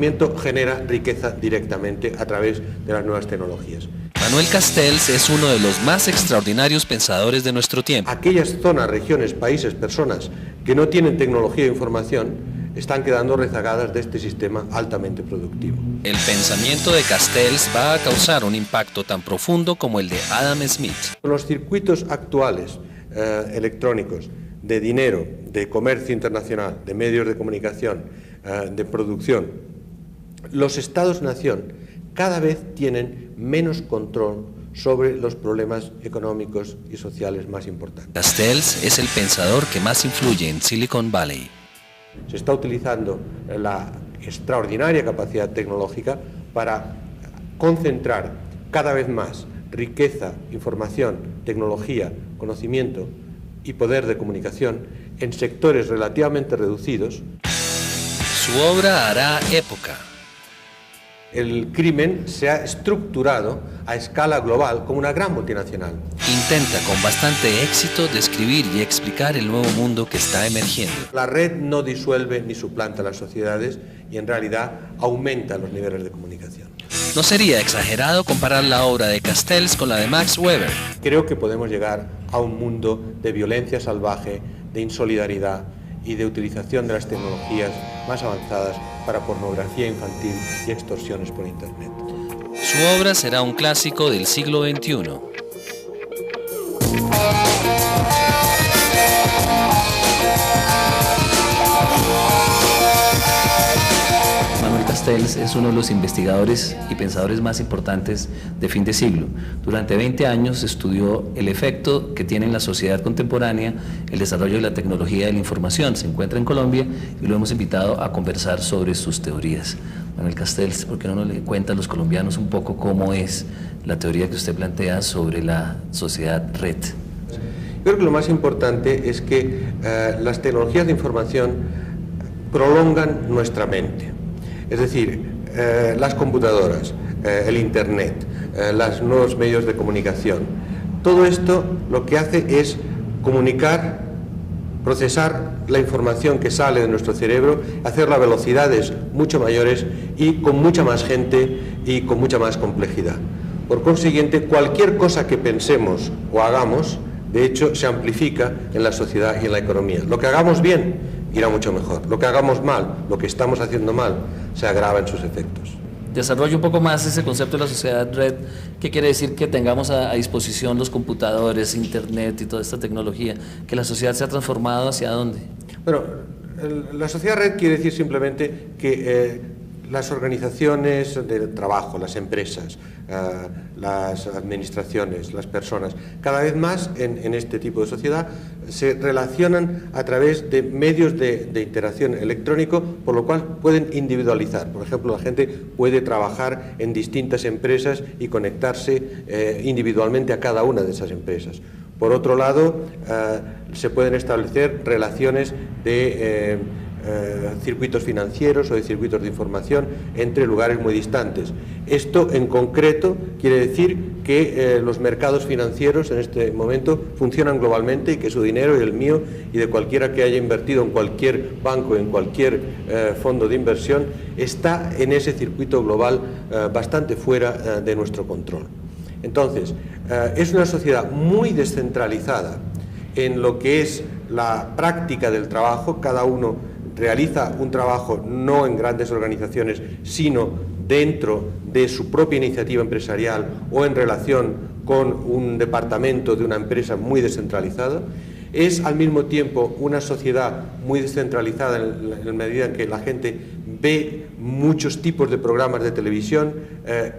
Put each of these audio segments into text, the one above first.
conocimiento genera riqueza directamente a través de las nuevas tecnologías. Manuel Castells es uno de los más extraordinarios pensadores de nuestro tiempo. Aquellas zonas, regiones, países, personas que no tienen tecnología de información están quedando rezagadas de este sistema altamente productivo. El pensamiento de Castells va a causar un impacto tan profundo como el de Adam Smith. Los circuitos actuales electrónicos de dinero, de comercio internacional, de medios de comunicación, de producción, los estados-nación cada vez tienen menos control sobre los problemas económicos y sociales más importantes. Castells es el pensador que más influye en Silicon Valley. Se está utilizando la extraordinaria capacidad tecnológica para concentrar cada vez más riqueza, información, tecnología, conocimiento y poder de comunicación en sectores relativamente reducidos. Su obra hará época. El crimen se ha estructurado a escala global como una gran multinacional. Intenta con bastante éxito describir y explicar el nuevo mundo que está emergiendo. La red no disuelve ni suplanta las sociedades y en realidad aumenta los niveles de comunicación. No sería exagerado comparar la obra de Castells con la de Max Weber. Creo que podemos llegar a un mundo de violencia salvaje, de insolidaridad y de utilización de las tecnologías más avanzadas para pornografía infantil y extorsiones por Internet. Su obra será un clásico del siglo XXI. Manuel Castells es uno de los investigadores y pensadores más importantes de fin de siglo. Durante 20 años estudió el efecto que tiene en la sociedad contemporánea el desarrollo de la tecnología de la información. Se encuentra en Colombia y lo hemos invitado a conversar sobre sus teorías. Manuel Castells, ¿por qué no le cuenta a los colombianos un poco cómo es la teoría que usted plantea sobre la sociedad red? Creo que lo más importante es que las tecnologías de información prolongan nuestra mente. Es decir, las computadoras, el Internet, los nuevos medios de comunicación, todo esto lo que hace es comunicar, procesar la información que sale de nuestro cerebro, hacerla a velocidades mucho mayores y con mucha más gente y con mucha más complejidad. Por consiguiente, cualquier cosa que pensemos o hagamos, de hecho, se amplifica en la sociedad y en la economía. Lo que hagamos bien irá mucho mejor. Lo que hagamos mal, lo que estamos haciendo mal, se agrava en sus efectos. Desarrolle un poco más ese concepto de la sociedad red. ¿Qué quiere decir que tengamos a disposición los computadores, Internet y toda esta tecnología? ¿Que la sociedad se ha transformado hacia dónde? Bueno, la sociedad red quiere decir simplemente que las organizaciones de trabajo, las empresas, las administraciones, las personas, cada vez más en este tipo de sociedad se relacionan a través de medios de interacción electrónico, por lo cual pueden individualizar. Por ejemplo, la gente puede trabajar en distintas empresas y conectarse individualmente a cada una de esas empresas. Por otro lado, se pueden establecer relaciones de circuitos financieros o de circuitos de información entre lugares muy distantes. Esto en concreto quiere decir que los mercados financieros en este momento funcionan globalmente y que su dinero y el mío y de cualquiera que haya invertido en cualquier banco, en cualquier fondo de inversión, está en ese circuito global bastante fuera de nuestro control. Entonces, es una sociedad muy descentralizada en lo que es la práctica del trabajo. Cada uno realiza un trabajo no en grandes organizaciones, sino dentro de su propia iniciativa empresarial o en relación con un departamento de una empresa muy descentralizado. Es al mismo tiempo una sociedad muy descentralizada en la medida en que la gente ve muchos tipos de programas de televisión,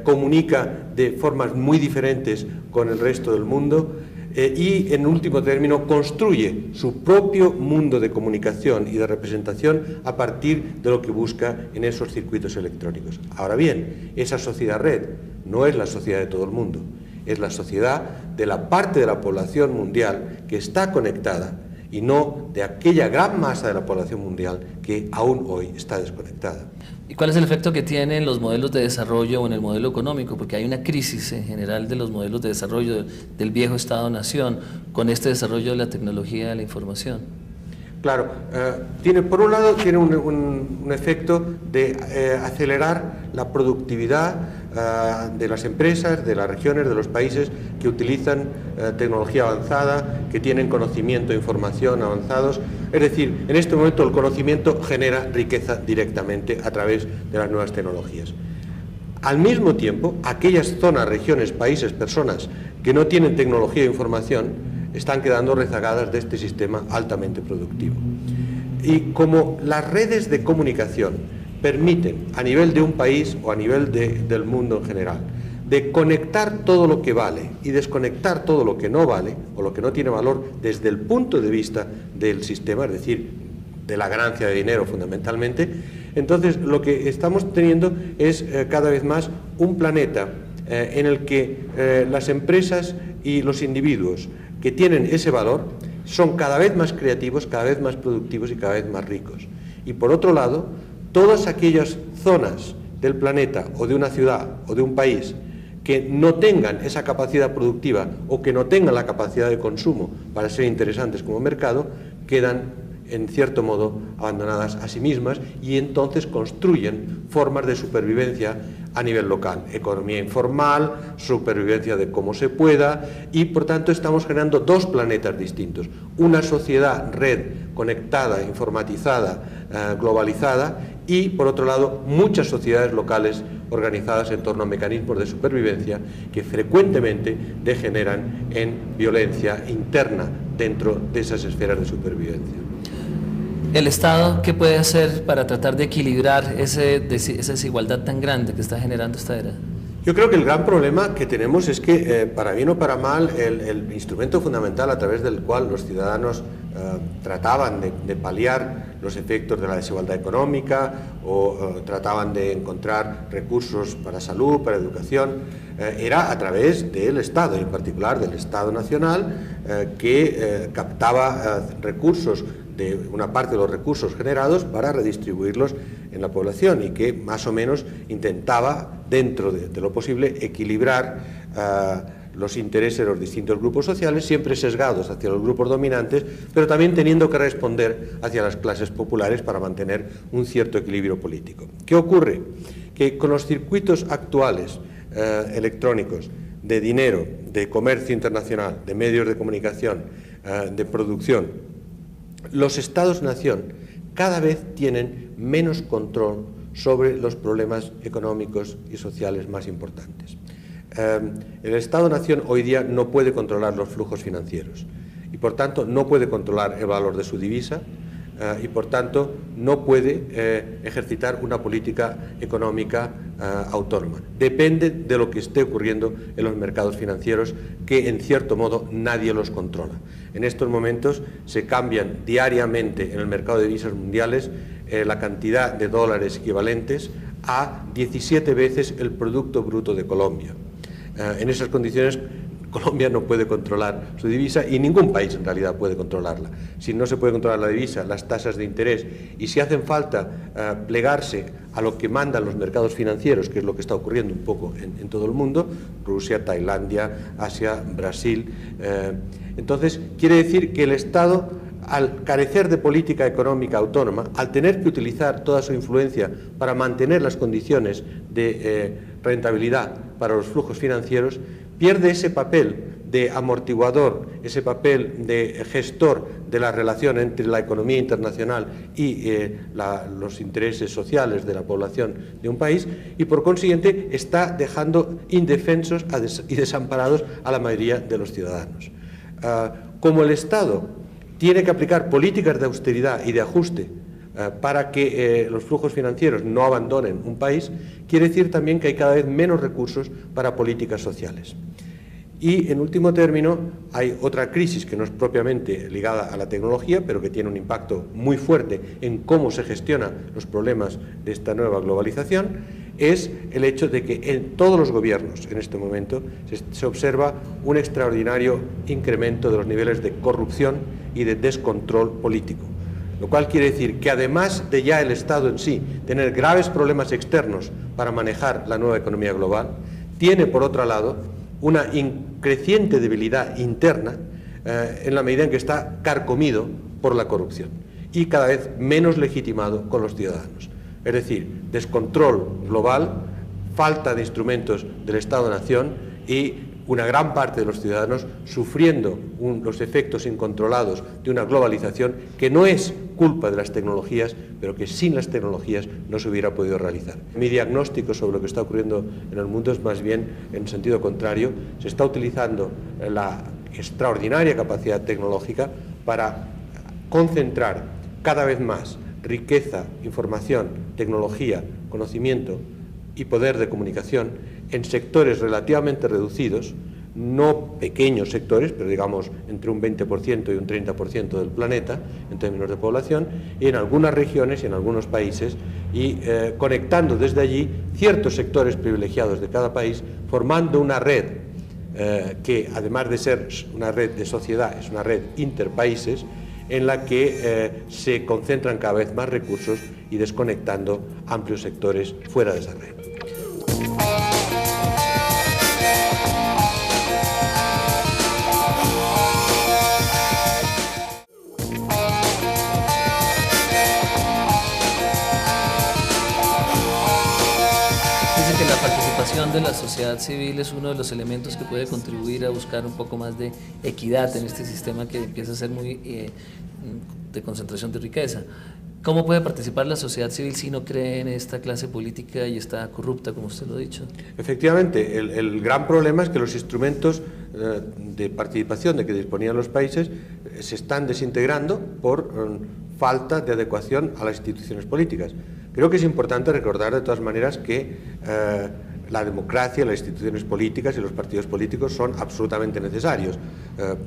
comunica de formas muy diferentes con el resto del mundo, y en último término construye su propio mundo de comunicación y de representación a partir de lo que busca en esos circuitos electrónicos. Ahora bien, esa sociedad red no es la sociedad de todo el mundo, es la sociedad de la parte de la población mundial que está conectada y no de aquella gran masa de la población mundial que aún hoy está desconectada. ¿Y cuál es el efecto que tienen los modelos de desarrollo o en el modelo económico? Porque hay una crisis en general de los modelos de desarrollo del viejo Estado-Nación con este desarrollo de la tecnología de la información. Claro, por un lado tiene un efecto de acelerar la productividad de las empresas, de las regiones, de los países que utilizan tecnología avanzada, que tienen conocimiento e información avanzados. Es decir, en este momento el conocimiento genera riqueza directamente a través de las nuevas tecnologías. Al mismo tiempo, aquellas zonas, regiones, países, personas que no tienen tecnología e información están quedando rezagadas de este sistema altamente productivo. Y como las redes de comunicación permiten, a nivel de un país o a nivel del mundo en general, de conectar todo lo que vale y desconectar todo lo que no vale o lo que no tiene valor desde el punto de vista del sistema, es decir, de la ganancia de dinero fundamentalmente, entonces lo que estamos teniendo es cada vez más un planeta en el que las empresas y los individuos que tienen ese valor son cada vez más creativos, cada vez más productivos y cada vez más ricos. Y por otro lado, todas aquellas zonas del planeta o de una ciudad o de un país que no tengan esa capacidad productiva o que no tengan la capacidad de consumo para ser interesantes como mercado, quedan en cierto modo abandonadas a sí mismas y entonces construyen formas de supervivencia a nivel local, economía informal, supervivencia de cómo se pueda, y por tanto estamos generando dos planetas distintos, una sociedad red conectada, informatizada, globalizada, y por otro lado muchas sociedades locales organizadas en torno a mecanismos de supervivencia que frecuentemente degeneran en violencia interna dentro de esas esferas de supervivencia. ¿El Estado qué puede hacer para tratar de equilibrar esa desigualdad tan grande que está generando esta era? Yo creo que el gran problema que tenemos es que, para bien o para mal, el instrumento fundamental a través del cual los ciudadanos trataban de paliar los efectos de la desigualdad económica o trataban de encontrar recursos para salud, para educación, era a través del Estado, en particular del Estado Nacional, que captaba recursos de una parte de los recursos generados para redistribuirlos en la población y que más o menos intentaba, dentro de lo posible, equilibrar los intereses de los distintos grupos sociales, siempre sesgados hacia los grupos dominantes, pero también teniendo que responder hacia las clases populares para mantener un cierto equilibrio político. ¿Qué ocurre? Que con los circuitos actuales electrónicos de dinero, de comercio internacional, de medios de comunicación, de producción, los Estados-nación cada vez tienen menos control sobre los problemas económicos y sociales más importantes. El Estado-nación hoy día no puede controlar los flujos financieros y por tanto no puede controlar el valor de su divisa y por tanto no puede ejercitar una política económica autónoma. Depende de lo que esté ocurriendo en los mercados financieros, que en cierto modo nadie los controla. En estos momentos se cambian diariamente en el mercado de divisas mundiales la cantidad de dólares equivalentes a 17 veces el Producto Bruto de Colombia. En esas condiciones Colombia no puede controlar su divisa y ningún país en realidad puede controlarla. Si no se puede controlar la divisa, las tasas de interés, y si hacen falta plegarse a lo que mandan los mercados financieros, que es lo que está ocurriendo un poco en todo el mundo, Rusia, Tailandia, Asia, Brasil, entonces quiere decir que el Estado, al carecer de política económica autónoma, al tener que utilizar toda su influencia para mantener las condiciones de rentabilidad para los flujos financieros, pierde ese papel de amortiguador, ese papel de gestor de la relación entre la economía internacional y los intereses sociales de la población de un país, y por consiguiente está dejando indefensos y desamparados a la mayoría de los ciudadanos. Como el Estado tiene que aplicar políticas de austeridad y de ajuste para que los flujos financieros no abandonen un país, quiere decir también que hay cada vez menos recursos para políticas sociales. Y, en último término, hay otra crisis que no es propiamente ligada a la tecnología, pero que tiene un impacto muy fuerte en cómo se gestionan los problemas de esta nueva globalización, es el hecho de que en todos los gobiernos en este momento se observa un extraordinario incremento de los niveles de corrupción y de descontrol político. Lo cual quiere decir que además de ya el Estado en sí tener graves problemas externos para manejar la nueva economía global, tiene por otro lado una creciente debilidad interna en la medida en que está carcomido por la corrupción. y cada vez menos legitimado con los ciudadanos. Es decir, descontrol global, falta de instrumentos del Estado-Nación y una gran parte de los ciudadanos sufriendo los efectos incontrolados de una globalización que no es culpa de las tecnologías, pero que sin las tecnologías no se hubiera podido realizar. Mi diagnóstico sobre lo que está ocurriendo en el mundo es más bien en sentido contrario. Se está utilizando la extraordinaria capacidad tecnológica para concentrar cada vez más riqueza, información, tecnología, conocimiento y poder de comunicación en sectores relativamente reducidos, no pequeños sectores, pero digamos entre un 20% y un 30% del planeta en términos de población, y en algunas regiones y en algunos países, y conectando desde allí ciertos sectores privilegiados de cada país, formando una red que, además de ser una red de sociedad, es una red interpaíses, en la que se concentran cada vez más recursos y desconectando amplios sectores fuera de esa red. Dicen que la participación de la sociedad civil es uno de los elementos que puede contribuir a buscar un poco más de equidad en este sistema que empieza a ser muy de concentración de riqueza. ¿Cómo puede participar la sociedad civil si no cree en esta clase política y está corrupta, como usted lo ha dicho? Efectivamente, el gran problema es que los instrumentos de participación de que disponían los países se están desintegrando por falta de adecuación a las instituciones políticas. Creo que es importante recordar de todas maneras que la democracia, las instituciones políticas y los partidos políticos son absolutamente necesarios,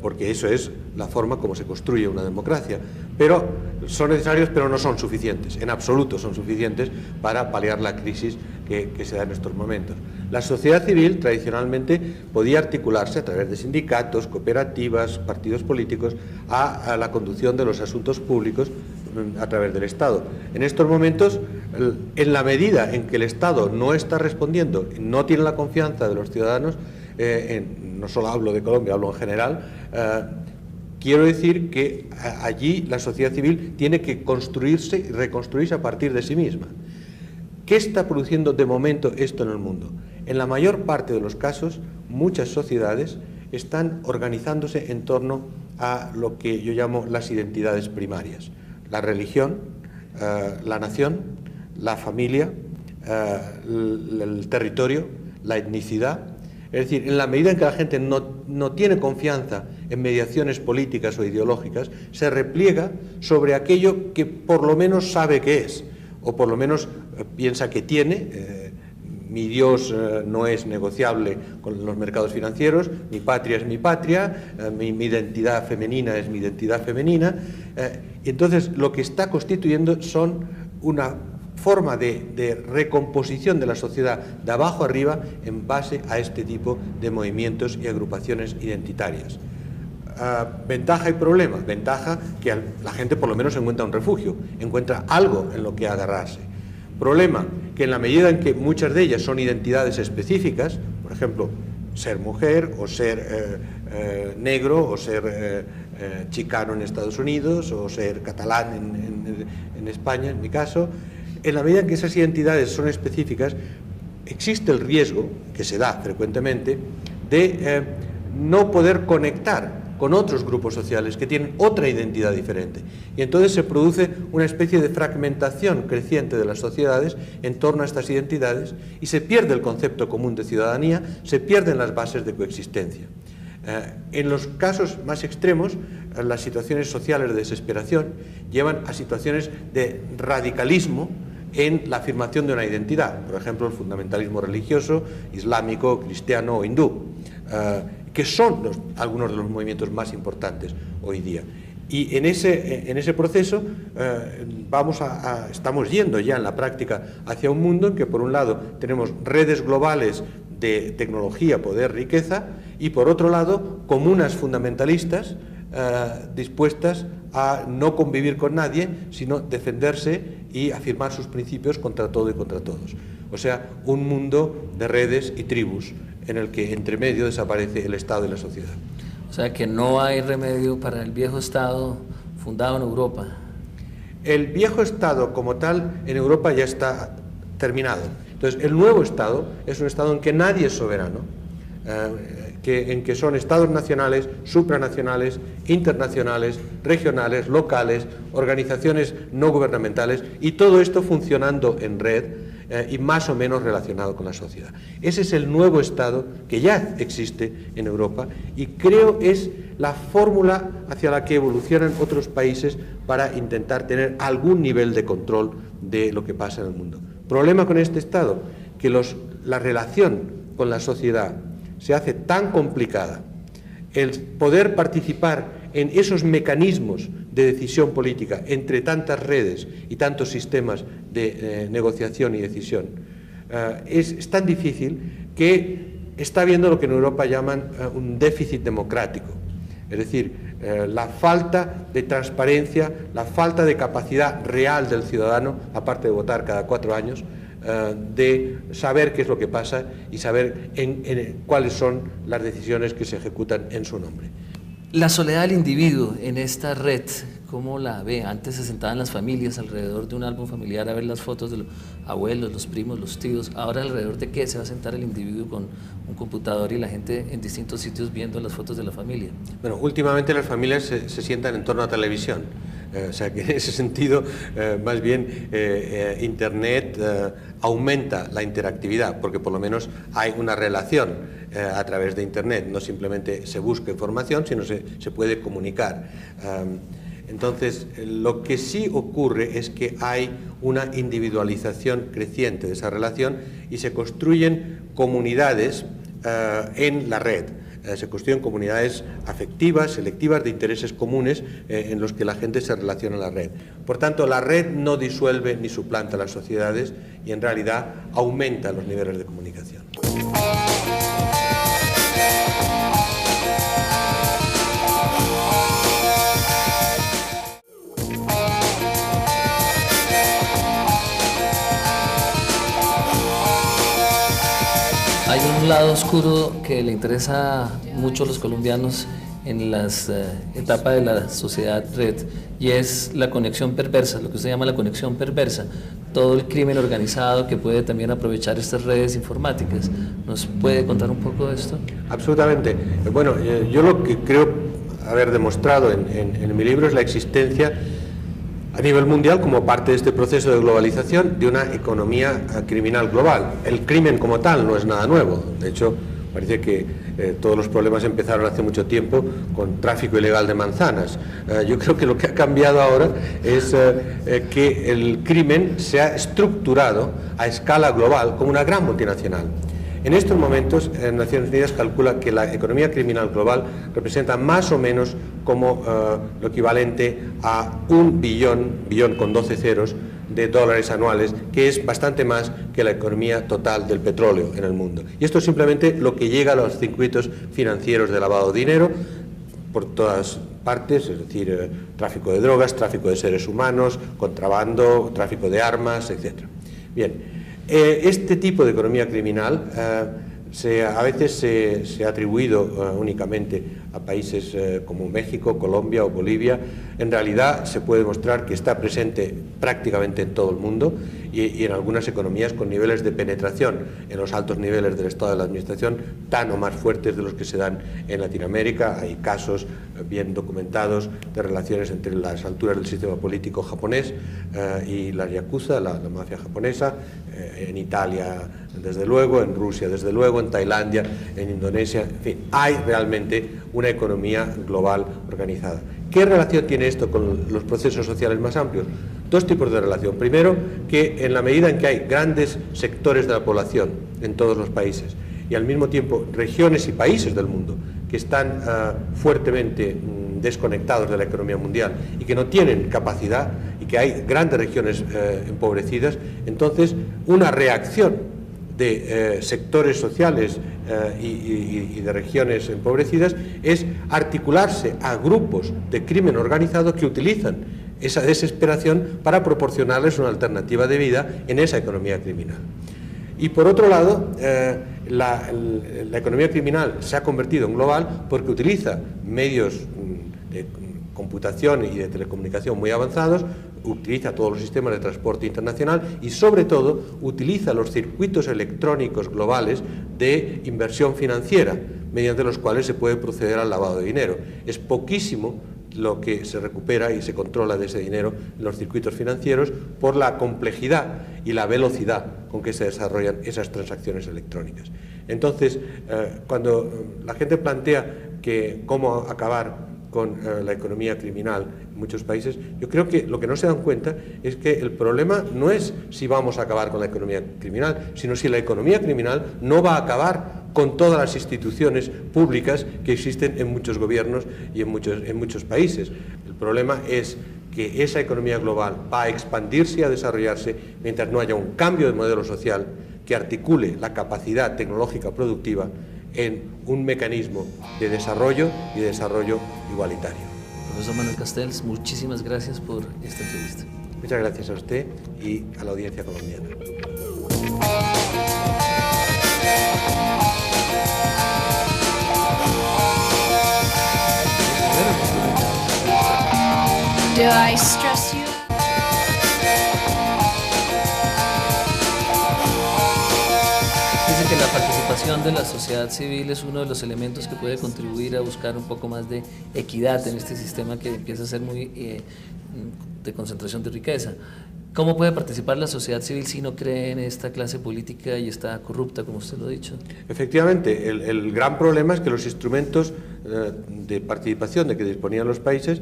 porque eso es la forma como se construye una democracia. Pero son necesarios, pero no son suficientes, en absoluto son suficientes para paliar la crisis que se da en estos momentos. La sociedad civil tradicionalmente podía articularse a través de sindicatos, cooperativas, partidos políticos, a la conducción de los asuntos públicos a través del Estado. En estos momentos, en la medida en que el Estado no está respondiendo, no tiene la confianza de los ciudadanos, no solo hablo de Colombia, hablo en general, quiero decir que allí la sociedad civil tiene que construirse y reconstruirse a partir de sí misma. ¿Qué está produciendo de momento esto en el mundo? En la mayor parte de los casos, muchas sociedades están organizándose en torno a lo que yo llamo las identidades primarias. La religión, la nación, la familia, el territorio, la etnicidad. Es decir, en la medida en que la gente no tiene confianza en mediaciones políticas o ideológicas, se repliega sobre aquello que por lo menos sabe que es, o por lo menos piensa que tiene. Mi Dios no es negociable con los mercados financieros, mi patria es mi patria, mi identidad femenina es mi identidad femenina. Y entonces lo que está constituyendo son una forma de recomposición de la sociedad de abajo arriba en base a este tipo de movimientos y agrupaciones identitarias. Ventaja y problema. Ventaja que la gente por lo menos encuentra un refugio, encuentra algo en lo que agarrarse. Problema, que en la medida en que muchas de ellas son identidades específicas, por ejemplo, ser mujer o ser negro o ser chicano en Estados Unidos o ser catalán en España, en mi caso, en la medida en que esas identidades son específicas, existe el riesgo, que se da frecuentemente, de no poder conectar con otros grupos sociales que tienen otra identidad diferente. Y entonces se produce una especie de fragmentación creciente de las sociedades en torno a estas identidades y se pierde el concepto común de ciudadanía, se pierden las bases de coexistencia. En los casos más extremos, las situaciones sociales de desesperación llevan a situaciones de radicalismo en la afirmación de una identidad, por ejemplo, el fundamentalismo religioso, islámico, cristiano o hindú, que son algunos de los movimientos más importantes hoy día. Y en ese proceso estamos yendo ya en la práctica hacia un mundo en que, por un lado, tenemos redes globales de tecnología, poder, riqueza, y por otro lado, comunas fundamentalistas dispuestas a no convivir con nadie, sino defenderse y afirmar sus principios contra todo y contra todos. O sea, un mundo de redes y tribus en el que entre medio desaparece el Estado y la sociedad. O sea, que no hay remedio para el viejo Estado fundado en Europa. El viejo Estado como tal en Europa ya está terminado. Entonces, el nuevo Estado es un Estado en que nadie es soberano, en que son Estados nacionales, supranacionales, internacionales, regionales, locales, organizaciones no gubernamentales, y todo esto funcionando en red y más o menos relacionado con la sociedad. Ese es el nuevo Estado que ya existe en Europa y creo es la fórmula hacia la que evolucionan otros países para intentar tener algún nivel de control de lo que pasa en el mundo. Problema con este Estado, que la relación con la sociedad se hace tan complicada, el poder participar en esos mecanismos de decisión política entre tantas redes y tantos sistemas de negociación y decisión, es tan difícil que está habiendo lo que en Europa llaman un déficit democrático. Es decir, la falta de transparencia, la falta de capacidad real del ciudadano, aparte de votar cada 4 años, de saber qué es lo que pasa y saber cuáles son las decisiones que se ejecutan en su nombre. La soledad del individuo en esta red, ¿cómo la ve? Antes se sentaban las familias alrededor de un álbum familiar a ver las fotos de los abuelos, los primos, los tíos. Ahora, ¿alrededor de qué se va a sentar el individuo con un computador y la gente en distintos sitios viendo las fotos de la familia? Bueno, últimamente las familias se sientan en torno a televisión. O sea que en ese sentido, más bien, Internet aumenta la interactividad, porque por lo menos hay una relación a través de Internet. No simplemente se busca información, sino se puede comunicar. Entonces, lo que sí ocurre es que hay una individualización creciente de esa relación y se construyen comunidades en la red. Se construyen comunidades afectivas, selectivas, de intereses comunes en los que la gente se relaciona en la red. Por tanto, la red no disuelve ni suplanta las sociedades y en realidad aumenta los niveles de comunicación. Hay un lado oscuro que le interesa mucho a los colombianos en las etapas de la sociedad red, y es la conexión perversa, lo que usted llama la conexión perversa, todo el crimen organizado que puede también aprovechar estas redes informáticas. ¿Nos puede contar un poco de esto? Absolutamente. Bueno, yo lo que creo haber demostrado en mi libro es la existencia a nivel mundial, como parte de este proceso de globalización, de una economía criminal global. El crimen como tal no es nada nuevo. De hecho, parece que todos los problemas empezaron hace mucho tiempo con tráfico ilegal de manzanas. Yo creo que lo que ha cambiado ahora es que el crimen se ha estructurado a escala global como una gran multinacional. En estos momentos, Naciones Unidas calcula que la economía criminal global representa más o menos como lo equivalente a 1 billón con 12 ceros, de dólares anuales, que es bastante más que la economía total del petróleo en el mundo. Y esto es simplemente lo que llega a los circuitos financieros de lavado de dinero por todas partes, es decir, tráfico de drogas, tráfico de seres humanos, contrabando, tráfico de armas, etc. Bien. Este tipo de economía criminal a veces se ha atribuido únicamente a países como México, Colombia o Bolivia. En realidad se puede demostrar que está presente prácticamente en todo el mundo y en algunas economías con niveles de penetración en los altos niveles del Estado de la Administración tan o más fuertes de los que se dan en Latinoamérica. Hay casos bien documentados de relaciones entre las alturas del sistema político japonés y la yakuza, la mafia japonesa, en Italia desde luego, en Rusia desde luego, en Tailandia, en Indonesia, en fin, hay realmente una economía global organizada. ¿Qué relación tiene esto con los procesos sociales más amplios? Dos tipos de relación. Primero, que en la medida en que hay grandes sectores de la población en todos los países y al mismo tiempo regiones y países del mundo que están fuertemente desconectados de la economía mundial y que no tienen capacidad y que hay grandes regiones empobrecidas, entonces una reacción de sectores sociales y de regiones empobrecidas es articularse a grupos de crimen organizado que utilizan esa desesperación para proporcionarles una alternativa de vida en esa economía criminal. Y por otro lado, la economía criminal se ha convertido en global porque utiliza medios de computación y de telecomunicación muy avanzados, utiliza todos los sistemas de transporte internacional y, sobre todo, utiliza los circuitos electrónicos globales de inversión financiera, mediante los cuales se puede proceder al lavado de dinero. Es poquísimo lo que se recupera y se controla de ese dinero en los circuitos financieros por la complejidad y la velocidad con que se desarrollan esas transacciones electrónicas. Entonces, cuando la gente plantea que cómo acabar con la economía criminal en muchos países, yo creo que lo que no se dan cuenta es que el problema no es si vamos a acabar con la economía criminal, sino si la economía criminal no va a acabar con todas las instituciones públicas que existen en muchos gobiernos y en muchos países. El problema es que esa economía global va a expandirse y a desarrollarse mientras no haya un cambio de modelo social que articule la capacidad tecnológica productiva en un mecanismo de desarrollo y de desarrollo igualitario. Profesor Manuel Castells, muchísimas gracias por esta entrevista. Muchas gracias a usted y a la audiencia colombiana. Do I stress you? Dice que la participación de la sociedad civil es uno de los elementos que puede contribuir a buscar un poco más de equidad en este sistema que empieza a ser muy de concentración de riqueza. ¿Cómo puede participar la sociedad civil si no cree en esta clase política y está corrupta, como usted lo ha dicho? Efectivamente, el gran problema es que los instrumentos de participación de que disponían los países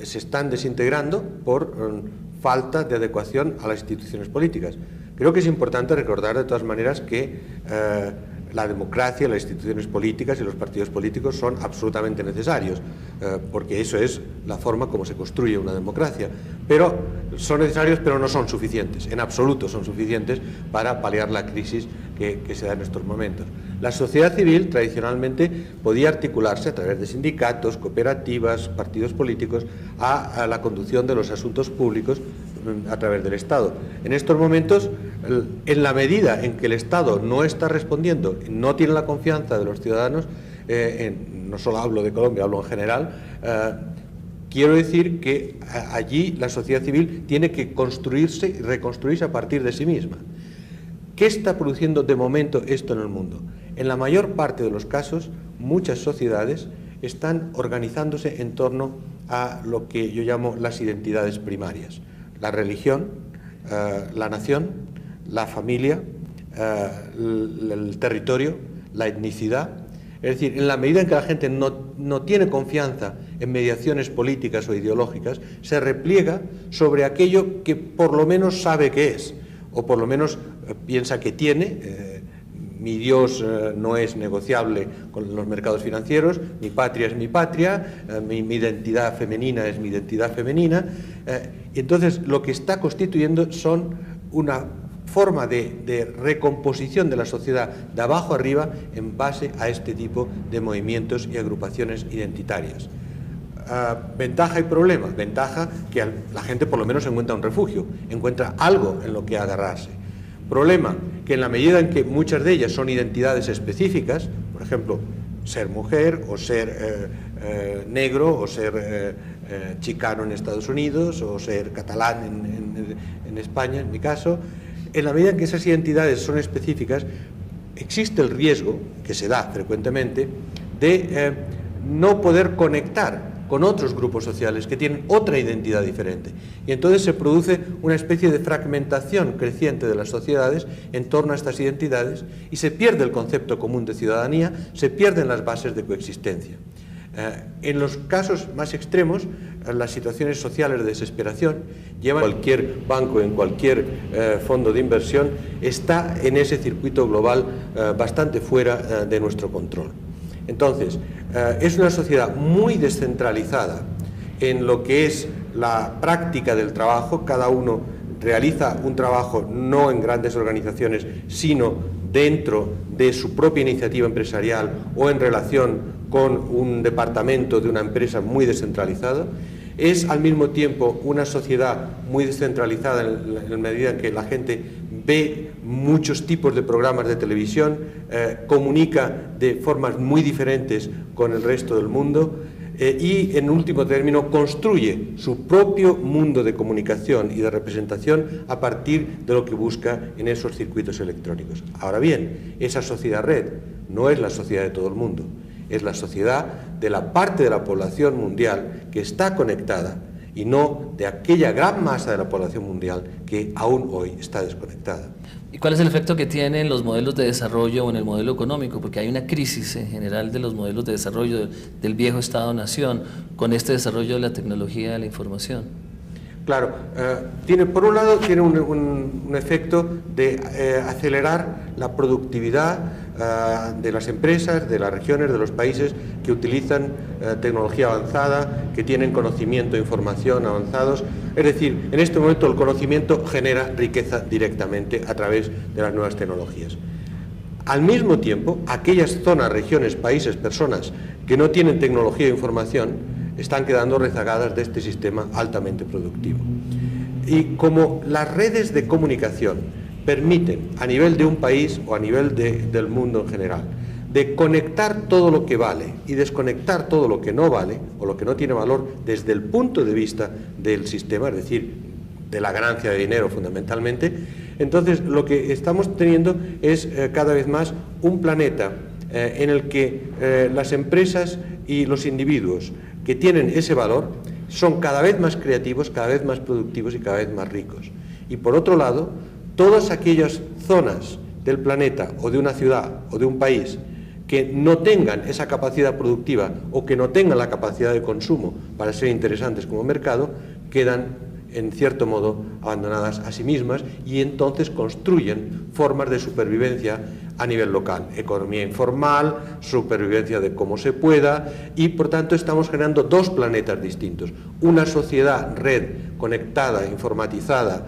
se están desintegrando por falta de adecuación a las instituciones políticas. Creo que es importante recordar de todas maneras que la democracia, las instituciones políticas y los partidos políticos son absolutamente necesarios, porque eso es la forma como se construye una democracia. Pero son necesarios, pero no son suficientes, en absoluto son suficientes para paliar la crisis que se da en estos momentos. La sociedad civil tradicionalmente podía articularse a través de sindicatos, cooperativas, partidos políticos, a la conducción de los asuntos públicos a través del Estado. En estos momentos, en la medida en que el Estado no está respondiendo, no tiene la confianza de los ciudadanos, no solo hablo de Colombia, hablo en general, quiero decir que allí la sociedad civil tiene que construirse y reconstruirse a partir de sí misma. ¿Qué está produciendo de momento esto en el mundo? En la mayor parte de los casos, muchas sociedades están organizándose en torno a lo que yo llamo las identidades primarias. La religión, la nación, la familia, el territorio, la etnicidad. Es decir, en la medida en que la gente no tiene confianza en mediaciones políticas o ideológicas, se repliega sobre aquello que por lo menos sabe que es, o por lo menos piensa que tiene. Mi Dios no es negociable con los mercados financieros, mi patria es mi patria, mi identidad femenina es mi identidad femenina. Entonces, lo que está constituyendo son una forma de recomposición de la sociedad de abajo arriba en base a este tipo de movimientos y agrupaciones identitarias. Ventaja y problema. Ventaja que la gente por lo menos encuentra un refugio, encuentra algo en lo que agarrarse. Problema, que en la medida en que muchas de ellas son identidades específicas, por ejemplo, ser mujer o ser negro o ser chicano en Estados Unidos o ser catalán en España, en mi caso, en la medida en que esas identidades son específicas, existe el riesgo, que se da frecuentemente, de no poder conectar con otros grupos sociales que tienen otra identidad diferente. Y entonces se produce una especie de fragmentación creciente de las sociedades en torno a estas identidades y se pierde el concepto común de ciudadanía, se pierden las bases de coexistencia. En los casos más extremos, las situaciones sociales de desesperación llevan a cualquier banco, en cualquier fondo de inversión, está en ese circuito global bastante fuera de nuestro control. Entonces, es una sociedad muy descentralizada en lo que es la práctica del trabajo. Cada uno realiza un trabajo no en grandes organizaciones, sino dentro de su propia iniciativa empresarial o en relación con un departamento de una empresa muy descentralizado. Es al mismo tiempo una sociedad muy descentralizada en la medida en que la gente ve muchos tipos de programas de televisión, comunica de formas muy diferentes con el resto del mundo y, en último término, construye su propio mundo de comunicación y de representación a partir de lo que busca en esos circuitos electrónicos. Ahora bien, esa sociedad red no es la sociedad de todo el mundo, es la sociedad de la parte de la población mundial que está conectada y no de aquella gran masa de la población mundial que aún hoy está desconectada. ¿Y cuál es el efecto que tienen los modelos de desarrollo o en el modelo económico? Porque hay una crisis en general de los modelos de desarrollo del viejo Estado-Nación con este desarrollo de la tecnología de la información. Claro, por un lado tiene un efecto de acelerar la productividad de las empresas, de las regiones, de los países que utilizan tecnología avanzada, que tienen conocimiento e información avanzados. Es decir, en este momento el conocimiento genera riqueza directamente a través de las nuevas tecnologías. Al mismo tiempo, aquellas zonas, regiones, países, personas que no tienen tecnología e información están quedando rezagadas de este sistema altamente productivo. Y como las redes de comunicación permiten, a nivel de un país o a nivel del mundo en general, de conectar todo lo que vale y desconectar todo lo que no vale o lo que no tiene valor desde el punto de vista del sistema, es decir, de la ganancia de dinero fundamentalmente, entonces lo que estamos teniendo es cada vez más un planeta en el que las empresas y los individuos que tienen ese valor son cada vez más creativos, cada vez más productivos y cada vez más ricos. Y por otro lado, todas aquellas zonas del planeta o de una ciudad o de un país que no tengan esa capacidad productiva o que no tengan la capacidad de consumo para ser interesantes como mercado, quedan en cierto modo abandonadas a sí mismas y entonces construyen formas de supervivencia a nivel local, economía informal, supervivencia de cómo se pueda y por tanto estamos generando dos planetas distintos, una sociedad red conectada, informatizada,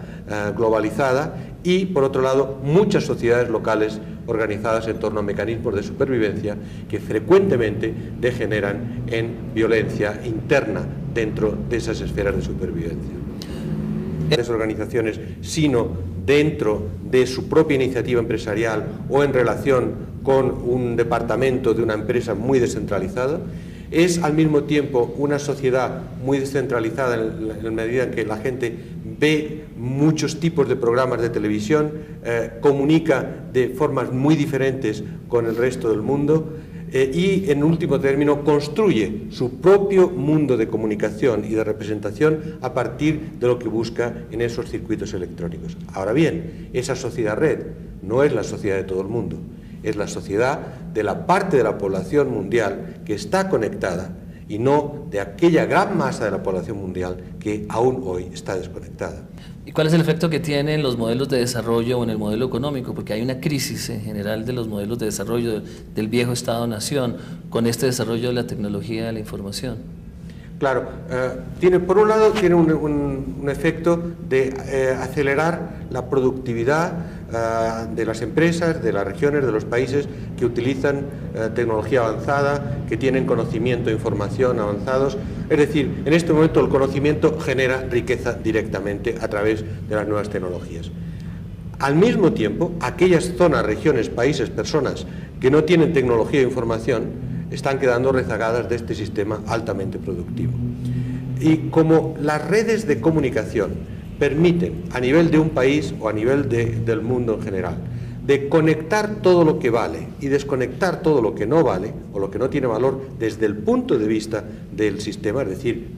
globalizada y por otro lado muchas sociedades locales organizadas en torno a mecanismos de supervivencia que frecuentemente degeneran en violencia interna dentro de esas esferas de supervivencia. Las organizaciones, sino dentro de su propia iniciativa empresarial o en relación con un departamento de una empresa muy descentralizada, es al mismo tiempo una sociedad muy descentralizada en la medida en que la gente ve muchos tipos de programas de televisión, comunica de formas muy diferentes con el resto del mundo, y, en último término, construye su propio mundo de comunicación y de representación a partir de lo que busca en esos circuitos electrónicos. Ahora bien, esa sociedad red no es la sociedad de todo el mundo, es la sociedad de la parte de la población mundial que está conectada y no de aquella gran masa de la población mundial que aún hoy está desconectada. ¿Y cuál es el efecto que tienen los modelos de desarrollo o en el modelo económico? Porque hay una crisis en general de los modelos de desarrollo del viejo Estado-Nación con este desarrollo de la tecnología de la información. Claro, por un lado tiene un efecto de acelerar la productividad de las empresas, de las regiones, de los países que utilizan tecnología avanzada, que tienen conocimiento e información avanzados. Es decir, en este momento el conocimiento genera riqueza directamente a través de las nuevas tecnologías. Al mismo tiempo, aquellas zonas, regiones, países, personas que no tienen tecnología e información están quedando rezagadas de este sistema altamente productivo. Y como las redes de comunicación permiten, a nivel de un país o a nivel del mundo en general, de conectar todo lo que vale y desconectar todo lo que no vale o lo que no tiene valor desde el punto de vista del sistema, es decir,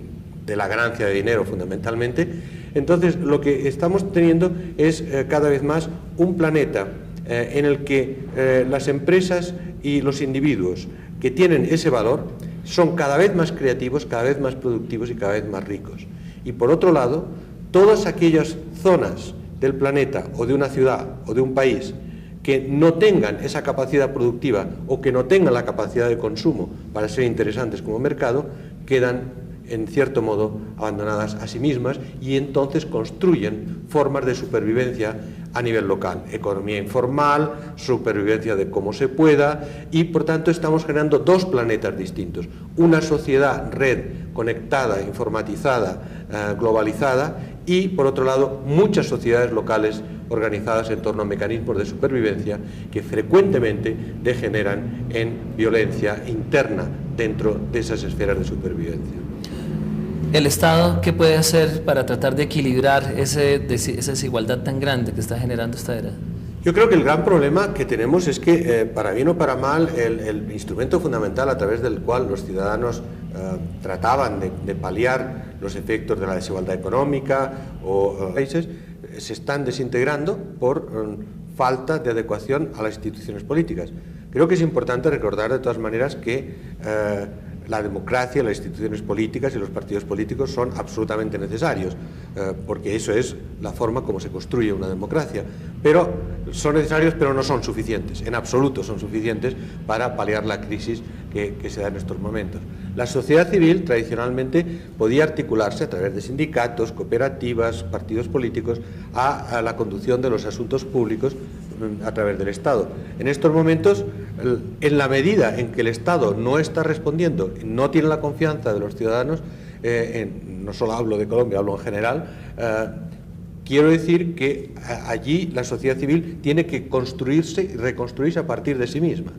de la ganancia de dinero fundamentalmente, entonces lo que estamos teniendo es cada vez más un planeta en el que las empresas y los individuos que tienen ese valor son cada vez más creativos, cada vez más productivos y cada vez más ricos. Y por otro lado, todas aquellas zonas del planeta o de una ciudad o de un país que no tengan esa capacidad productiva o que no tengan la capacidad de consumo para ser interesantes como mercado, quedan en cierto modo abandonadas a sí mismas y entonces construyen formas de supervivencia a nivel local, economía informal, supervivencia de cómo se pueda y por tanto estamos generando dos planetas distintos, una sociedad red conectada, informatizada, globalizada y por otro lado muchas sociedades locales organizadas en torno a mecanismos de supervivencia que frecuentemente degeneran en violencia interna dentro de esas esferas de supervivencia. ¿El Estado qué puede hacer para tratar de equilibrar esa desigualdad tan grande que está generando esta era? Yo creo que el gran problema que tenemos es que, para bien o para mal, el instrumento fundamental a través del cual los ciudadanos trataban de paliar los efectos de la desigualdad económica o países se están desintegrando por falta de adecuación a las instituciones políticas. Creo que es importante recordar de todas maneras que la democracia, las instituciones políticas y los partidos políticos son absolutamente necesarios, porque eso es la forma como se construye una democracia. Pero son necesarios, pero no son suficientes, en absoluto son suficientes para paliar la crisis que se da en estos momentos. La sociedad civil tradicionalmente podía articularse a través de sindicatos, cooperativas, partidos políticos, a la conducción de los asuntos públicos a través del Estado. En estos momentos, en la medida en que el Estado no está respondiendo, no tiene la confianza de los ciudadanos, no solo hablo de Colombia, hablo en general, quiero decir que allí la sociedad civil tiene que construirse y reconstruirse a partir de sí misma.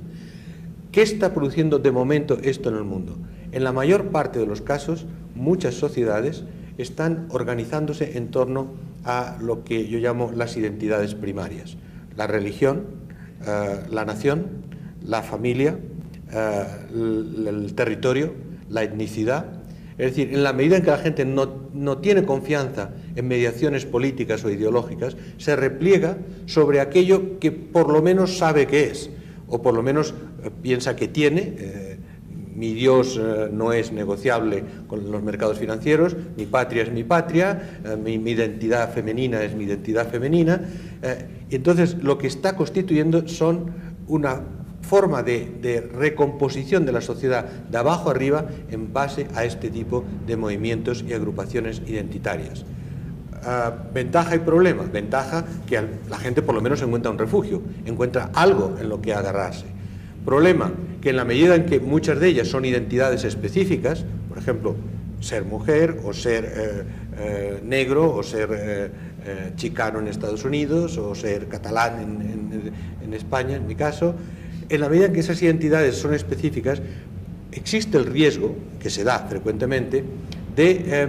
¿Qué está produciendo de momento esto en el mundo? En la mayor parte de los casos, muchas sociedades están organizándose en torno a lo que yo llamo las identidades primarias. La religión, la nación, la familia, el territorio, la etnicidad. Es decir, en la medida en que la gente no tiene confianza en mediaciones políticas o ideológicas, se repliega sobre aquello que por lo menos sabe que es, o por lo menos piensa que tiene. Mi Dios no es negociable con los mercados financieros, mi patria es mi patria, mi identidad femenina es mi identidad femenina. Y entonces lo que está constituyendo son una forma de recomposición de la sociedad de abajo arriba en base a este tipo de movimientos y agrupaciones identitarias. Ventaja y problema. Ventaja que la gente por lo menos encuentra un refugio, encuentra algo en lo que agarrarse. Problema, que en la medida en que muchas de ellas son identidades específicas, por ejemplo, ser mujer o ser negro o ser chicano en Estados Unidos o ser catalán en España, en mi caso, en la medida en que esas identidades son específicas, existe el riesgo, que se da frecuentemente, de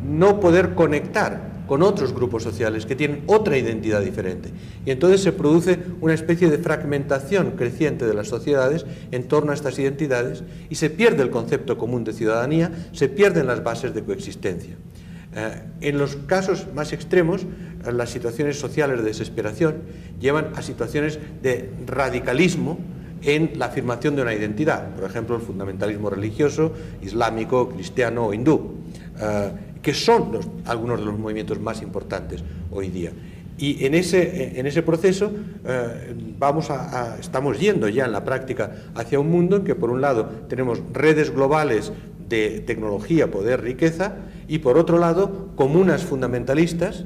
no poder conectar con otros grupos sociales que tienen otra identidad diferente. Y entonces se produce una especie de fragmentación creciente de las sociedades en torno a estas identidades y se pierde el concepto común de ciudadanía, se pierden las bases de coexistencia. En los casos más extremos, las situaciones sociales de desesperación llevan a situaciones de radicalismo en la afirmación de una identidad, por ejemplo, el fundamentalismo religioso, islámico, cristiano o hindú, que son algunos de los movimientos más importantes hoy día. Y en ese proceso estamos yendo ya en la práctica hacia un mundo en que, por un lado, tenemos redes globales de tecnología, poder, riqueza, y por otro lado, comunas fundamentalistas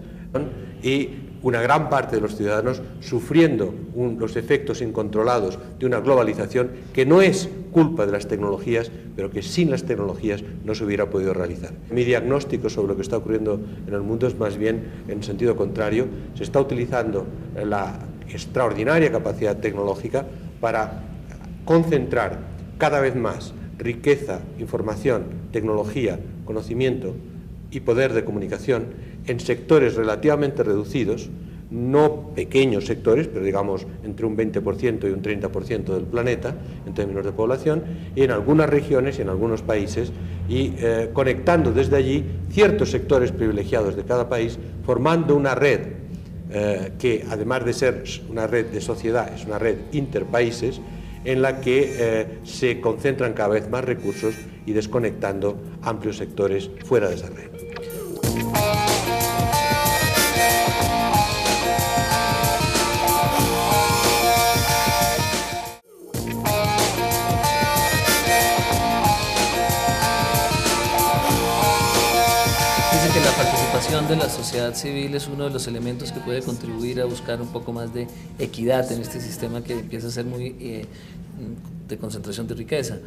y una gran parte de los ciudadanos sufriendo los efectos incontrolados de una globalización que no es culpa de las tecnologías, pero que sin las tecnologías no se hubiera podido realizar. Mi diagnóstico sobre lo que está ocurriendo en el mundo es más bien en sentido contrario. Se está utilizando la extraordinaria capacidad tecnológica para concentrar cada vez más riqueza, información, tecnología, conocimiento y poder de comunicación en sectores relativamente reducidos, no pequeños sectores, pero digamos entre un 20% y un 30% del planeta en términos de población, y en algunas regiones y en algunos países, y conectando desde allí ciertos sectores privilegiados de cada país, formando una red que, además de ser una red de sociedad, es una red interpaíses, en la que se concentran cada vez más recursos y desconectando amplios sectores fuera de esa red. Dicen que la participación de la sociedad civil es uno de los elementos que puede contribuir a buscar un poco más de equidad en este sistema que empieza a ser muy de concentración de riqueza.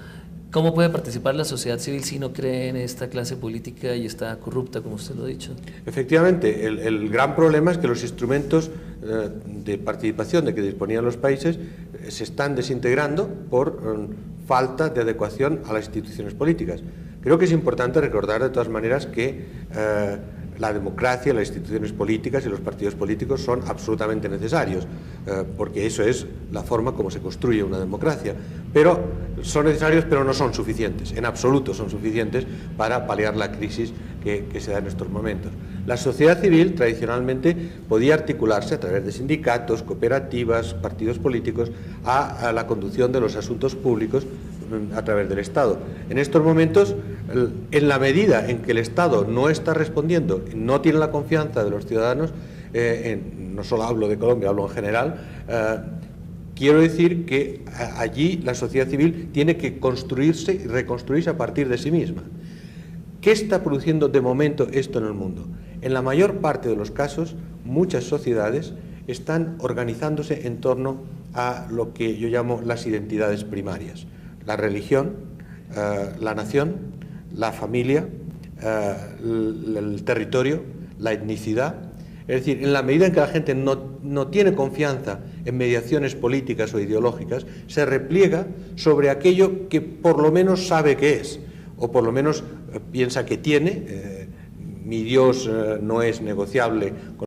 ¿Cómo puede participar la sociedad civil si no cree en esta clase política y está corrupta, como usted lo ha dicho? Efectivamente, el gran problema es que los instrumentos de participación de que disponían los países se están desintegrando por falta de adecuación a las instituciones políticas. Creo que es importante recordar de todas maneras que la democracia, las instituciones políticas y los partidos políticos son absolutamente necesarios, porque eso es la forma como se construye una democracia. Pero son necesarios, pero no son suficientes, en absoluto son suficientes para paliar la crisis que se da en estos momentos. La sociedad civil tradicionalmente podía articularse a través de sindicatos, cooperativas, partidos políticos, a la conducción de los asuntos públicos a través del Estado. En estos momentos, en la medida en que el Estado no está respondiendo, no tiene la confianza de los ciudadanos, no solo hablo de Colombia, hablo en general, quiero decir que allí la sociedad civil tiene que construirse y reconstruirse a partir de sí misma. ¿Qué está produciendo de momento esto en el mundo? En la mayor parte de los casos, muchas sociedades están organizándose en torno a lo que yo llamo las identidades primarias. La religión, la nación, la familia, el territorio, la etnicidad. Es decir, en la medida en que la gente no tiene confianza en mediaciones políticas o ideológicas, se repliega sobre aquello que por lo menos sabe que es, o por lo menos piensa que tiene. Mi Dios no es negociable con